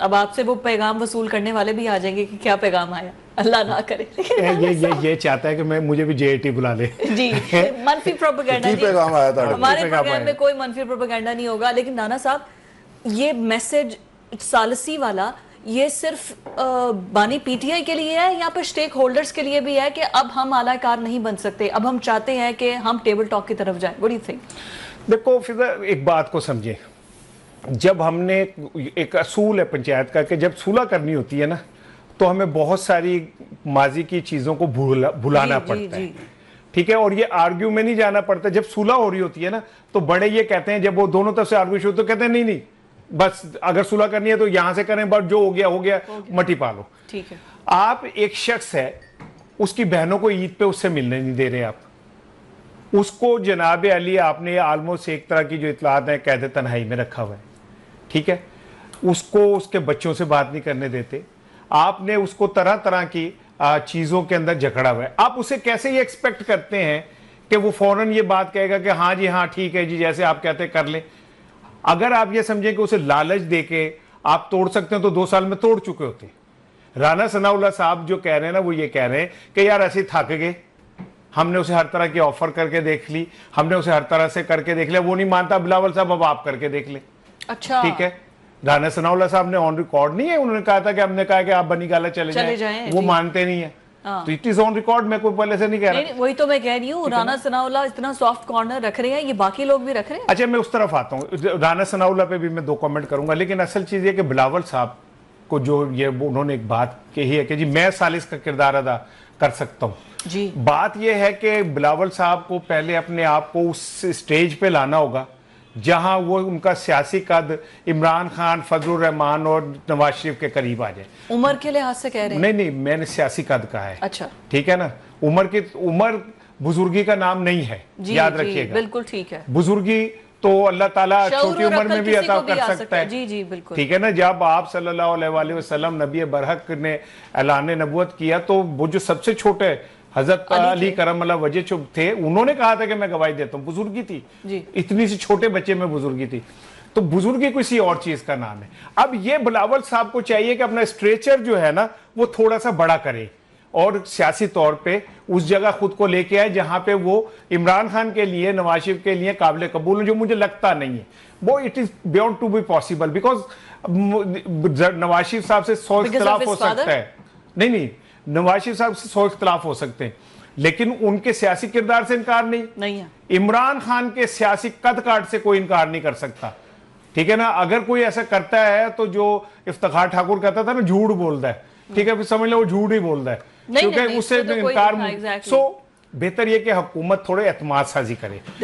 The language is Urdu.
اب آپ سے وہ پیغام وصول کرنے والے بھی آ جائیں گے کہ کیا پیغام آیا، اللہ نہ کرے۔ یہ چاہتا ہے کہ مجھے بھی جے ٹی بلا لے۔ جی منفی پروپیگنڈا، پیغام آیا تھا ہمارے پروگرام میں کوئی منفی پروپیگنڈا نہیں ہوگا، لیکن نانا صاحب یہ میسج ثالثی والا یہ صرف بانی پی ٹی آئی کے لیے ہے یا پھر سٹیک ہولڈرز کے لیے بھی ہے کہ اب ہم اعلی کار نہیں بن سکتے، اب ہم چاہتے ہیں کہ ہم ٹیبل ٹاک کی طرف جائیں؟ What do you think؟ دیکھو فضا، ایک بات کو سمجھیں، جب ہم نے ایک اصول ہے پنچایت کا کہ جب صلح کرنی ہوتی ہے نا تو ہمیں بہت ساری ماضی کی چیزوں کو بھلانا پڑتا ہے، ٹھیک ہے، اور یہ آرگیو میں نہیں جانا پڑتا۔ جب صلح ہو رہی ہوتی ہے نا تو بڑے یہ کہتے ہیں، جب وہ دونوں طرف سے آرگیو شروع تو کہتے ہیں نہیں بس اگر صلح کرنی ہے تو یہاں سے کریں، بس جو ہو گیا مٹی پالو۔ ٹھیک ہے، آپ ایک شخص ہے، اس کی بہنوں کو عید پہ اس سے ملنے نہیں دے رہے، آپ اس کو جناب علی آپ نے آلموسٹ ایک طرح کی جو اطلاعات ہیں قید تنہائی میں رکھا ہوا ہے، ٹھیک ہے، اس کو اس کے بچوں سے بات نہیں کرنے دیتے، آپ نے اس کو طرح طرح کی چیزوں کے اندر جکڑا ہوا ہے۔ آپ اسے کیسے یہ ایکسپیکٹ کرتے ہیں کہ وہ فوراً یہ بات کہے گا کہ ہاں جی ہاں ٹھیک ہے جی جیسے آپ کہتے ہیں کر لیں؟ اگر آپ یہ سمجھیں کہ اسے لالچ دے کے آپ توڑ سکتے ہیں تو 2 سال میں توڑ چکے ہوتے ہیں۔ رانا ثناء اللہ صاحب جو کہہ رہے ہیں نا، وہ یہ کہہ رہے ہیں کہ یار ایسے تھک گئے، ہم نے اسے ہر طرح کی آفر کر کے دیکھ لی، ہم نے اسے ہر طرح سے کر کے دیکھ لیا، وہ نہیں مانتا بلاول صاحب، اب آپ کر کے دیکھ لیں۔ اچھا ٹھیک ہے، رانا ثناء اللہ صاحب نے آن ریکارڈ نہیں ہے، انہوں نے کہا تھا کہ ہم نے کہا کہ آپ بنی گالہ چلے جائیں، وہ مانتے نہیں ہیں، تو اٹ از آن ریکارڈ، میں کوئی پہلے سے نہیں کہہ رہا۔ وہی تو میں کہہ رہی ہوں، رانا ثناء اللہ اتنا سافٹ کارنر رکھ رہے ہیں، یہ باقی لوگ بھی رکھ رہے ہیں۔ اچھا میں اس طرف آتا ہوں، رانا ثناء اللہ پہ بھی میں 2 کامنٹ کروں گا، لیکن اصل چیز یہ کہ بلاول صاحب کو جو یہ انہوں نے ایک بات کہی ہے کہ جی میں ثالث کا کردار ادا کر سکتا ہوں، جی بات یہ ہے کہ بلاول صاحب کو پہلے اپنے آپ کو اس سٹیج پہ لانا ہوگا جہاں وہ ان کا سیاسی قد عمران خان، فضل الرحمان اور نواز شریف کے قریب آ جائے۔ عمر کے لحاظ سے کہہ رہے ہیں؟ نہیں میں نے سیاسی قد کہا ہے۔ اچھا ٹھیک ہے نا، عمر بزرگی کا نام نہیں ہے، یاد رکھیے گا، بالکل ٹھیک ہے، بزرگی تو اللہ تعالیٰ چھوٹی عمر میں بھی عطا کر سکتا ہے، جی بالکل ٹھیک ہے نا۔ جب آپ صلی اللہ علیہ وآلہ وسلم نبی برحق نے اعلان نبوت کیا تو وہ جو سب سے چھوٹے حضرت علی کرم اللہ وجہ تھے، انہوں نے کہا تھا کہ میں گواہی دیتا ہوں، بزرگی تھی، اتنی سی چھوٹے بچے میں بزرگی تھی، تو بزرگی کسی اور چیز کا نام ہے۔ اب یہ بلاول صاحب کو چاہیے کہ اپنا اسٹریچر جو ہے نا وہ تھوڑا سا بڑا کرے اور سیاسی طور پہ اس جگہ خود کو لے کے آئے جہاں پہ وہ عمران خان کے لیے، نواز شریف کے لیے قابل قبول ہے، جو مجھے لگتا نہیں ہے وہ it is beyond to be possible, because Nawaz Sharif صاحب سے 100 اختلاف ہو سکتا ہے، نہیں نواز شریف صاحب سے 100 اختلاف ہو سکتے ہیں، لیکن ان کے سیاسی کردار سے انکار نہیں ہے۔ عمران خان کے سیاسی قد کاٹ سے کوئی انکار نہیں کر سکتا، ٹھیک ہے نا۔ اگر کوئی ایسا کرتا ہے تو جو افتخار ٹھاکر کہتا تھا نا جھوٹ بولتا ہے، ٹھیک ہے، پھر سمجھ لو وہ جھوٹ ہی بولتا ہے، کیونکہ اس سے انکار۔ سو بہتر یہ کہ حکومت تھوڑے اعتماد سازی کرے۔